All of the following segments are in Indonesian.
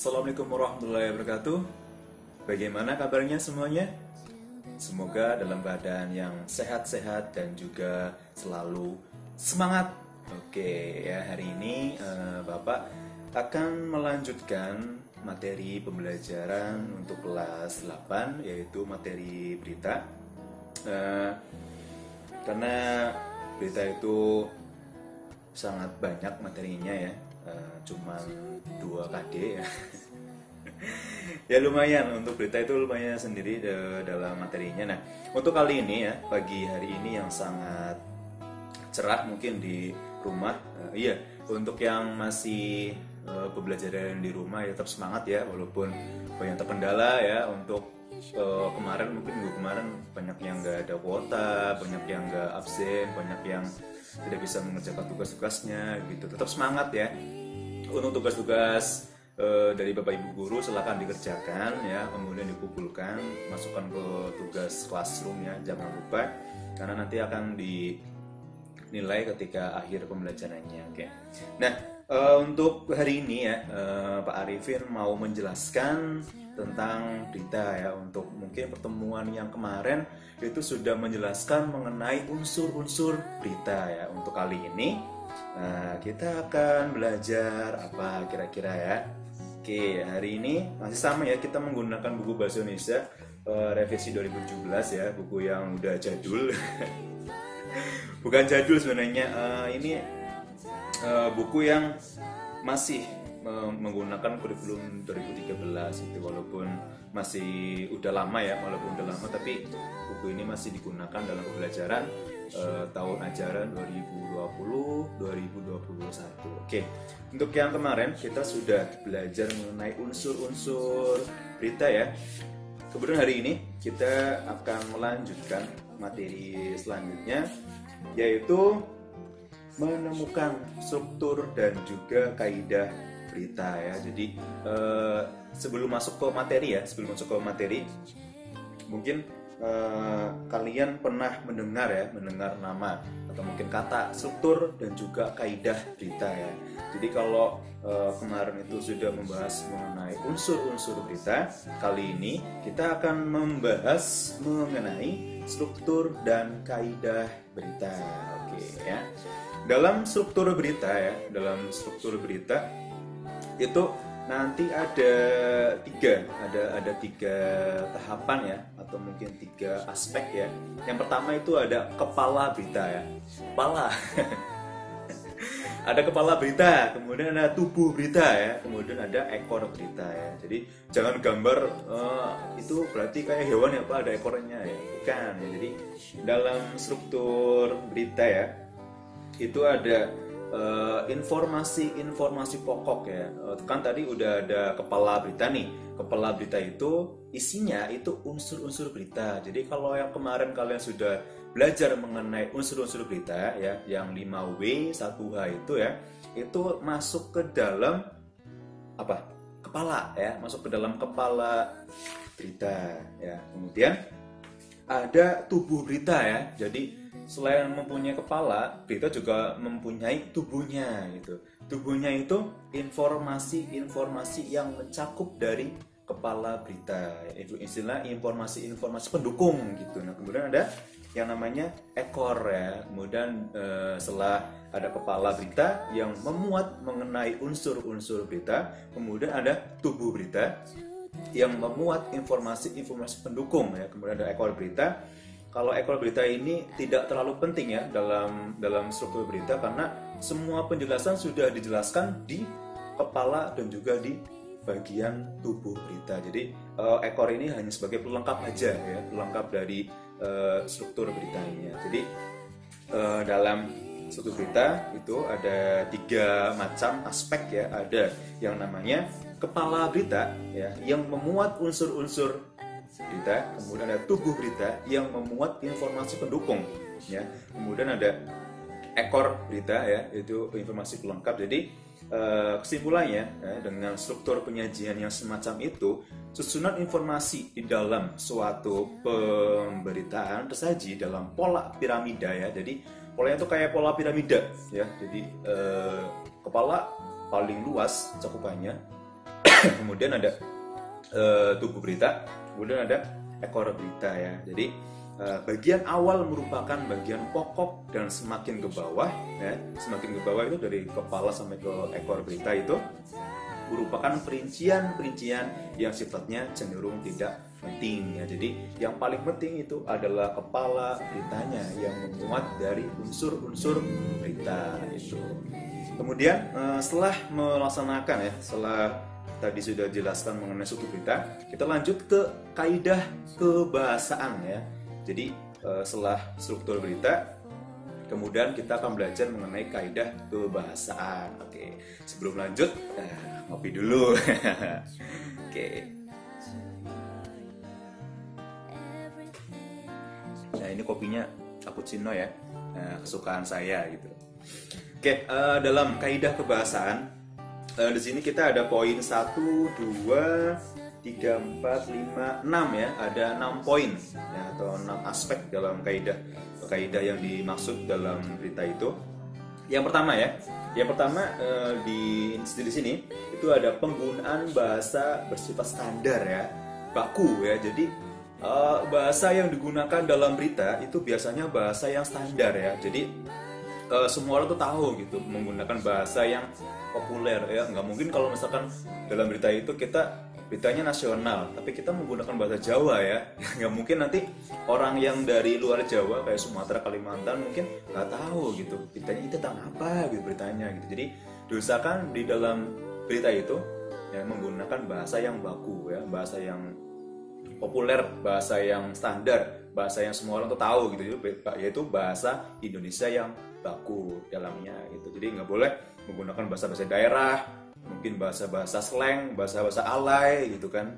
Assalamualaikum warahmatullahi wabarakatuh. Bagaimana kabarnya semuanya? Semoga dalam keadaan yang sehat-sehat dan juga selalu semangat. Oke, ya hari ini Bapak akan melanjutkan materi pembelajaran untuk kelas 8, yaitu materi berita. Karena berita itu sangat banyak materinya ya, cuman 2 KD ya. Ya lumayan, untuk berita itu lumayan sendiri dalam materinya. Nah, untuk kali ini ya, pagi hari ini yang sangat cerah mungkin di rumah. Iya, untuk yang masih pembelajaran di rumah ya tetap semangat ya, walaupun banyak terkendala ya. Untuk kemarin, mungkin minggu kemarin banyak yang nggak ada kuota, banyak yang nggak absen, banyak yang tidak bisa mengerjakan tugas-tugasnya gitu. Tetap semangat ya. Untuk tugas-tugas dari Bapak Ibu guru silakan dikerjakan ya, kemudian dikumpulkan, masukkan ke tugas classroom ya, jangan lupa karena nanti akan dinilai ketika akhir pembelajarannya. Oke. Nah, untuk hari ini ya, Pak Arifin mau menjelaskan tentang berita ya. Untuk mungkin pertemuan yang kemarin itu sudah menjelaskan mengenai unsur-unsur berita ya. Untuk kali ini kita akan belajar apa kira-kira ya. Oke, hari ini masih sama ya, kita menggunakan buku Bahasa Indonesia revisi 2017 ya, buku yang udah jadul. Bukan jadul sebenarnya, ini buku yang masih menggunakan kurikulum 2013 itu, walaupun masih udah lama ya, tapi buku ini masih digunakan dalam pembelajaran tahun ajaran 2020-2021. Oke, untuk yang kemarin kita sudah belajar mengenai unsur-unsur berita ya. Kemudian hari ini kita akan melanjutkan materi selanjutnya, yaitu menemukan struktur dan juga kaidah berita ya. Jadi sebelum masuk ke materi, mungkin kalian pernah mendengar nama atau mungkin kata struktur dan juga kaidah berita ya. Jadi kalau kemarin itu sudah membahas mengenai unsur-unsur berita, kali ini kita akan membahas mengenai struktur dan kaidah berita. Oke ya. Dalam struktur berita itu nanti ada tiga tahapan ya, atau mungkin 3 aspek ya. Yang pertama itu ada kepala berita ya, ada kepala berita, kemudian ada tubuh berita ya, kemudian ada ekor berita ya. Jadi jangan gambar itu berarti kayak hewan ya Pak, ada ekornya ya, bukan ya. Jadi dalam struktur berita ya, itu ada informasi pokok ya. Kan tadi udah ada kepala berita nih. Kepala berita itu isinya itu unsur-unsur berita. Jadi kalau yang kemarin kalian sudah belajar mengenai unsur-unsur berita ya, yang 5W 1H itu ya, itu masuk ke dalam apa? Kepala ya, masuk ke dalam kepala berita ya. Kemudian ada tubuh berita ya. Jadi selain mempunyai kepala, berita juga mempunyai tubuhnya gitu. Tubuhnya itu informasi-informasi yang mencakup dari kepala berita. Itu istilah informasi-informasi pendukung gitu. Nah, kemudian ada yang namanya ekor ya. Kemudian setelah ada kepala berita yang memuat mengenai unsur-unsur berita, kemudian ada tubuh berita yang memuat informasi-informasi pendukung ya. Kemudian ada ekor berita. Kalau ekor berita ini tidak terlalu penting ya dalam struktur berita, karena semua penjelasan sudah dijelaskan di kepala dan juga di bagian tubuh berita. Jadi ekor ini hanya sebagai pelengkap aja ya, pelengkap dari struktur beritanya. Jadi dalam struktur berita itu ada 3 macam aspek ya. Ada yang namanya kepala berita ya, yang memuat unsur-unsur berita, kemudian ada tubuh berita yang memuat informasi pendukung ya, kemudian ada ekor berita ya, itu informasi pelengkap. Jadi kesimpulannya ya, dengan struktur penyajian yang semacam itu, susunan informasi di dalam suatu pemberitaan tersaji dalam pola piramida ya. Jadi polanya itu kayak pola piramida ya. Jadi kepala paling luas cakupannya, kemudian ada tubuh berita, kemudian ada ekor berita ya. Jadi bagian awal merupakan bagian pokok dan semakin ke bawah ya, semakin ke bawah itu dari kepala sampai ke ekor berita itu merupakan perincian-perincian yang sifatnya cenderung tidak penting ya. Jadi yang paling penting itu adalah kepala beritanya yang memuat dari unsur-unsur berita itu. Kemudian setelah melaksanakan ya, setelah tadi sudah jelaskan mengenai suku berita, kita lanjut ke kaidah kebahasaan ya. Jadi setelah struktur berita, kemudian kita akan belajar mengenai kaidah kebahasaan. Oke, sebelum lanjut, ngopi dulu. Oke. Nah ini kopinya cappuccino ya, kesukaan saya gitu. Oke, dalam kaidah kebahasaan, di sini kita ada poin 1, 2, 3, 4, 5, 6 ya, ada 6 poin ya, atau 6 aspek dalam kaidah yang dimaksud dalam berita itu. Yang pertama ya, di sini itu ada penggunaan bahasa bersifat standar ya, baku ya. Jadi bahasa yang digunakan dalam berita itu biasanya bahasa yang standar ya. Jadi semua orang tuh tahu gitu menggunakan bahasa yang populer ya. Nggak mungkin kalau misalkan dalam berita itu beritanya nasional tapi kita menggunakan bahasa Jawa ya. Nggak mungkin nanti orang yang dari luar Jawa kayak Sumatera, Kalimantan mungkin nggak tahu gitu beritanya itu tentang apa gitu beritanya gitu. Jadi diusahakan di dalam berita itu ya menggunakan bahasa yang baku ya, bahasa yang populer, bahasa yang standar, bahasa yang semua orang tuh tahu gitu, yaitu bahasa Indonesia yang baku dalamnya gitu. Jadi nggak boleh menggunakan bahasa-bahasa daerah, mungkin bahasa-bahasa slang, bahasa-bahasa alay gitu kan.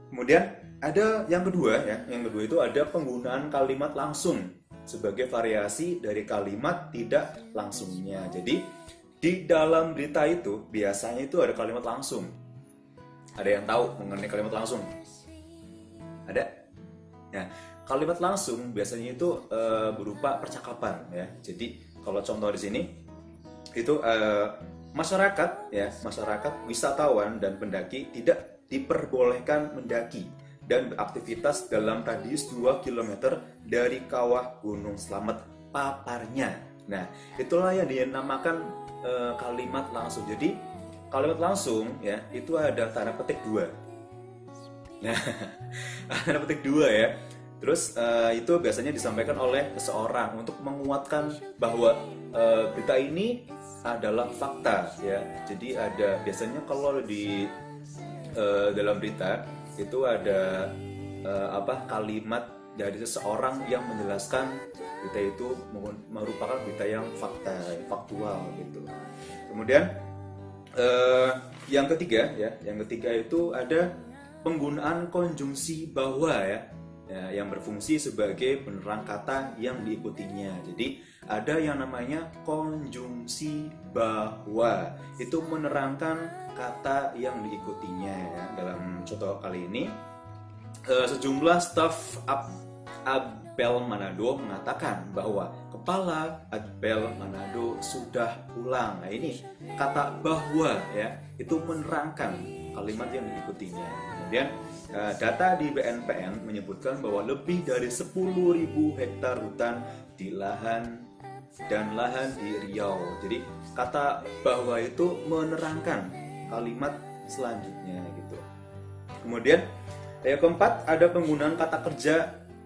Kemudian ada yang kedua ya, yang kedua itu ada penggunaan kalimat langsung sebagai variasi dari kalimat tidak langsungnya. Jadi di dalam berita itu biasanya itu ada kalimat langsung. Ada yang tahu mengenai kalimat langsung? Ada? Nah, kalimat langsung biasanya itu berupa percakapan ya. Jadi kalau contoh di sini itu masyarakat wisatawan dan pendaki tidak diperbolehkan mendaki dan beraktivitas dalam radius 2 km dari kawah Gunung Slamet paparnya. Nah, itulah yang dinamakan kalimat langsung. Jadi kalimat langsung ya itu ada tanda petik 2. Nah, tanda petik 2 ya. Terus itu biasanya disampaikan oleh seseorang untuk menguatkan bahwa berita ini adalah fakta ya. Jadi ada biasanya kalau di dalam berita itu ada kalimat dari seseorang yang menjelaskan berita itu merupakan berita yang faktual gitu. Kemudian yang ketiga itu ada penggunaan konjungsi bahwa ya, yang berfungsi sebagai penerang kata yang diikutinya. Jadi ada yang namanya konjungsi bahwa, itu menerangkan kata yang diikutinya ya. Dalam contoh kali ini sejumlah staf Apbel Manado mengatakan bahwa kepala Apbel Manado sudah pulang. Nah ini kata bahwa ya itu menerangkan kalimat yang diikutinya. Kemudian data di BNPN menyebutkan bahwa lebih dari 10.000 hektar hutan di lahan di Riau. Jadi kata bahwa itu menerangkan kalimat selanjutnya gitu. Kemudian yang keempat ada penggunaan kata kerja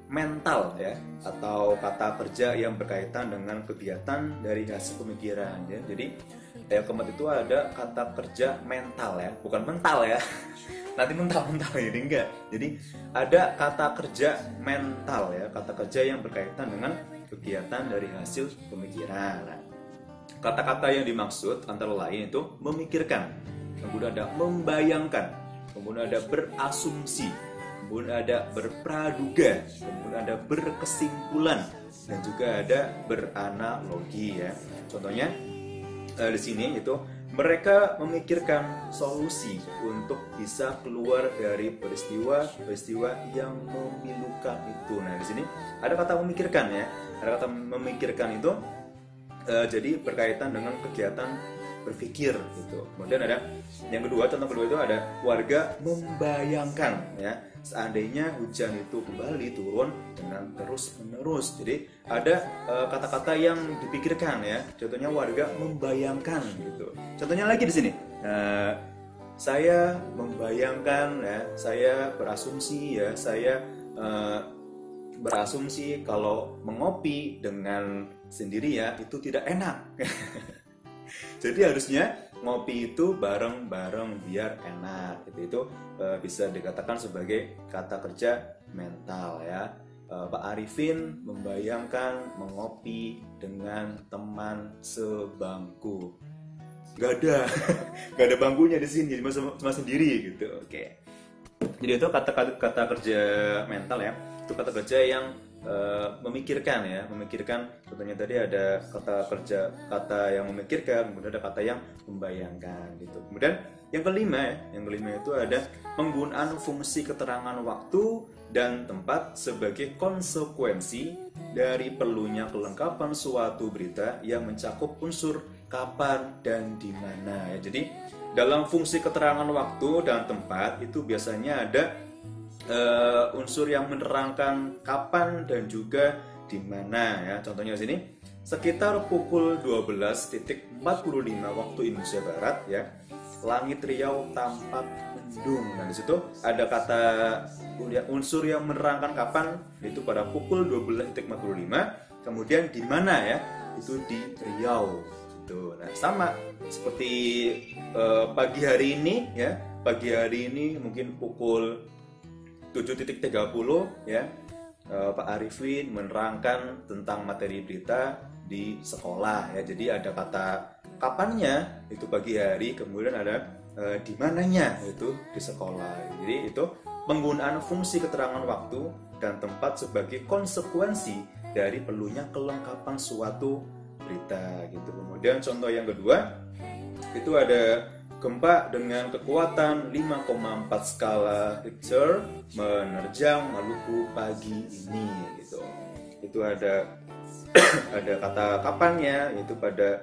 mental ya, atau kata kerja yang berkaitan dengan kegiatan dari hasil pemikiran ya. Jadi yang keempat itu ada kata kerja mental ya, bukan mental ya. Nanti mental ini enggak. Jadi ada kata kerja mental ya, kata kerja yang berkaitan dengan kegiatan dari hasil pemikiran. Nah, kata-kata yang dimaksud antara lain itu memikirkan, kemudian ada membayangkan, kemudian ada berasumsi, kemudian ada berpraduga, kemudian ada berkesimpulan, dan juga ada beranalogi ya. Contohnya di sini itu mereka memikirkan solusi untuk bisa keluar dari peristiwa yang memilukan itu. Nah di sini ada kata memikirkan ya, ada kata memikirkan itu jadi berkaitan dengan kegiatan berpikir gitu. Kemudian ada yang kedua, contoh kedua itu ada warga membayangkan ya, seandainya hujan itu kembali turun dengan terus menerus. Jadi ada kata-kata yang dipikirkan ya. Contohnya warga membayangkan gitu. Contohnya lagi di sini. Saya membayangkan ya, saya berasumsi ya, saya berasumsi kalau mengopi dengan sendiri ya itu tidak enak. Jadi harusnya ngopi itu bareng-bareng biar enak. Itu bisa dikatakan sebagai kata kerja mental ya. Pak Arifin membayangkan mengopi dengan teman sebangku. Gak ada bangkunya di sini, cuma sendiri gitu. Oke. Jadi itu kata kerja mental ya. Itu kata kerja yang memikirkan ya, memikirkan. Contohnya tadi ada kata yang memikirkan, kemudian ada kata yang membayangkan gitu. Kemudian yang kelima itu ada penggunaan fungsi keterangan waktu dan tempat sebagai konsekuensi dari perlunya kelengkapan suatu berita yang mencakup unsur kapan dan di mana ya. Jadi dalam fungsi keterangan waktu dan tempat itu biasanya ada unsur yang menerangkan kapan dan juga di mana ya. Contohnya di sini sekitar pukul 12.45 waktu Indonesia Barat ya, langit Riau tampak mendung. Nah di situ ada kata unsur yang menerangkan kapan, itu pada pukul 12.45. Kemudian di mana ya, itu di Riau gitu. Nah sama seperti pagi hari ini ya, pagi hari ini mungkin pukul 7.30 ya, Pak Arifin menerangkan tentang materi berita di sekolah ya. Jadi ada kata kapannya itu pagi hari, kemudian ada di mananya itu di sekolah. Jadi itu penggunaan fungsi keterangan waktu dan tempat sebagai konsekuensi dari perlunya kelengkapan suatu berita gitu. Kemudian contoh yang kedua itu ada gempa dengan kekuatan 5,4 skala Richter menerjang Maluku pagi ini gitu. Itu ada ada kata kapannya, itu pada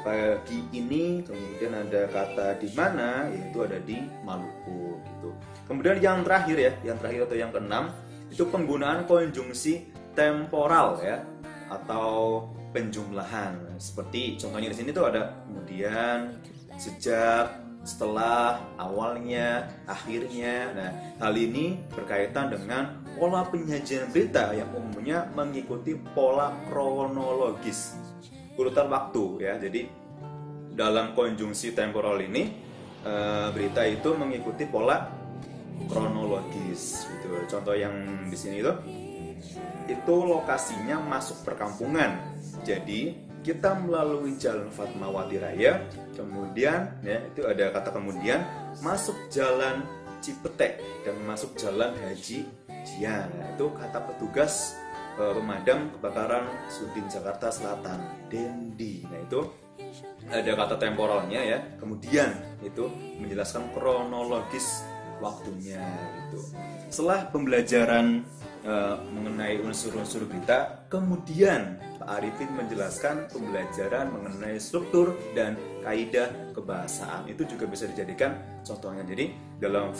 pagi ini. Kemudian ada kata di mana, yaitu ada di Maluku gitu. Kemudian yang terakhir ya, yang terakhir atau yang keenam itu penggunaan konjungsi temporal ya, atau penjumlahan. Seperti contohnya di sini tuh ada kemudian, sejak, setelah, awalnya, akhirnya. Nah, hal ini berkaitan dengan pola penyajian berita yang umumnya mengikuti pola kronologis, urutan waktu ya. Jadi dalam konjungsi temporal ini berita itu mengikuti pola kronologis gitu. Contoh yang di sini itu lokasinya masuk perkampungan. Jadi kita melalui Jalan Fatmawati Raya, kemudian ya itu ada kata kemudian masuk Jalan Cipete dan masuk Jalan Haji Jian. Nah, itu kata petugas pemadam kebakaran Sudin Jakarta Selatan, Dendi. Nah itu ada kata temporalnya ya. Kemudian itu menjelaskan kronologis waktunya itu. Setelah pembelajaran mengenai unsur-unsur berita, kemudian Pak Arifin menjelaskan pembelajaran mengenai struktur dan kaidah kebahasaan. Itu juga bisa dijadikan contohnya. Jadi dalam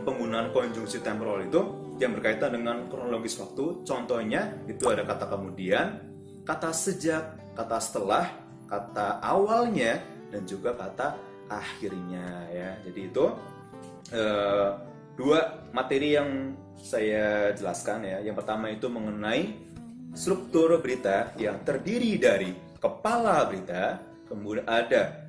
penggunaan konjungsi temporal itu yang berkaitan dengan kronologis waktu, contohnya itu ada kata kemudian, kata sejak, kata setelah, kata awalnya, dan juga kata akhirnya ya. Jadi itu dua materi yang saya jelaskan ya. Yang pertama itu mengenai struktur berita yang terdiri dari kepala berita, kemudian ada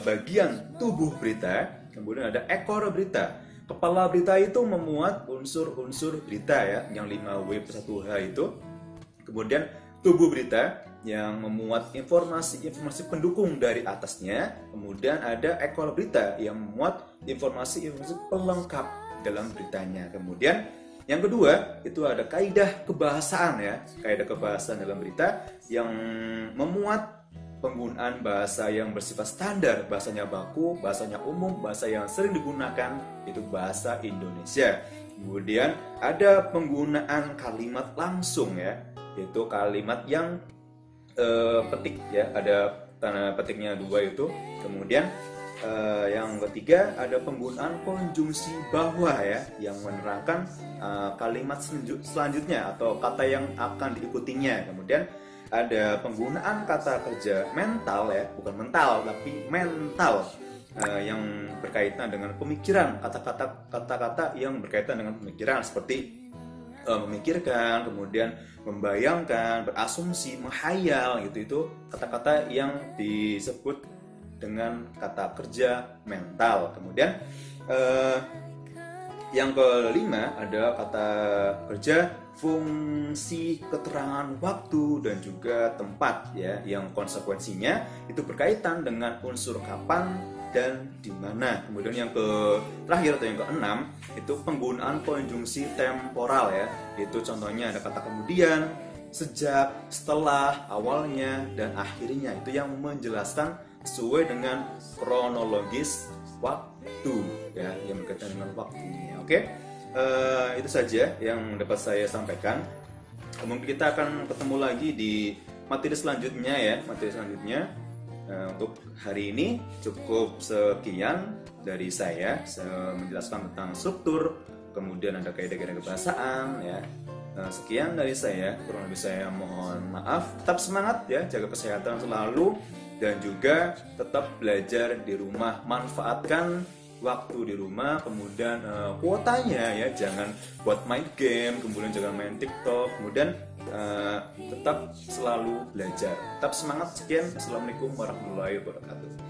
bagian tubuh berita, kemudian ada ekor berita. Kepala berita itu memuat unsur-unsur berita ya, yang 5W plus 1H itu. Kemudian tubuh berita yang memuat informasi-informasi pendukung dari atasnya. Kemudian ada ekor berita yang memuat informasi-informasi pelengkap dalam beritanya. Kemudian yang kedua itu ada kaidah kebahasaan ya, kaidah kebahasaan dalam berita yang memuat penggunaan bahasa yang bersifat standar, bahasanya baku, bahasanya umum, bahasa yang sering digunakan itu bahasa Indonesia. Kemudian ada penggunaan kalimat langsung ya, yaitu kalimat yang petik ya, ada tanda petiknya 2 itu. Kemudian yang ketiga ada penggunaan konjungsi bawah ya, yang menerangkan kalimat selanjutnya atau kata yang akan diikutinya. Kemudian ada penggunaan kata kerja mental ya, bukan mental tapi mental, yang berkaitan dengan pemikiran, kata-kata yang berkaitan dengan pemikiran seperti memikirkan, kemudian membayangkan, berasumsi, menghayal gitu. Itu kata-kata yang disebut dengan kata kerja mental. Kemudian yang kelima ada kata kerja fungsi keterangan waktu dan juga tempat ya, yang konsekuensinya itu berkaitan dengan unsur kapan dan di mana. Kemudian yang terakhir atau yang keenam itu penggunaan konjungsi temporal ya. Itu contohnya ada kata kemudian, sejak, setelah, awalnya dan akhirnya. Itu yang menjelaskan sesuai dengan kronologis waktu ya, yang berkaitan dengan waktunya. Oke, itu saja yang dapat saya sampaikan. Mungkin kita akan ketemu lagi di materi selanjutnya ya, materi selanjutnya. Untuk hari ini cukup sekian dari saya menjelaskan tentang struktur, kemudian ada kaidah-kaidah kebahasaan ya. Sekian dari saya, kurang lebih saya mohon maaf. Tetap semangat ya, jaga kesehatan selalu dan juga tetap belajar di rumah. Manfaatkan waktu di rumah, kemudian kuotanya ya, jangan buat main game, kemudian jangan main TikTok, kemudian tetap selalu belajar. Tetap semangat. Sekian, assalamualaikum warahmatullahi wabarakatuh.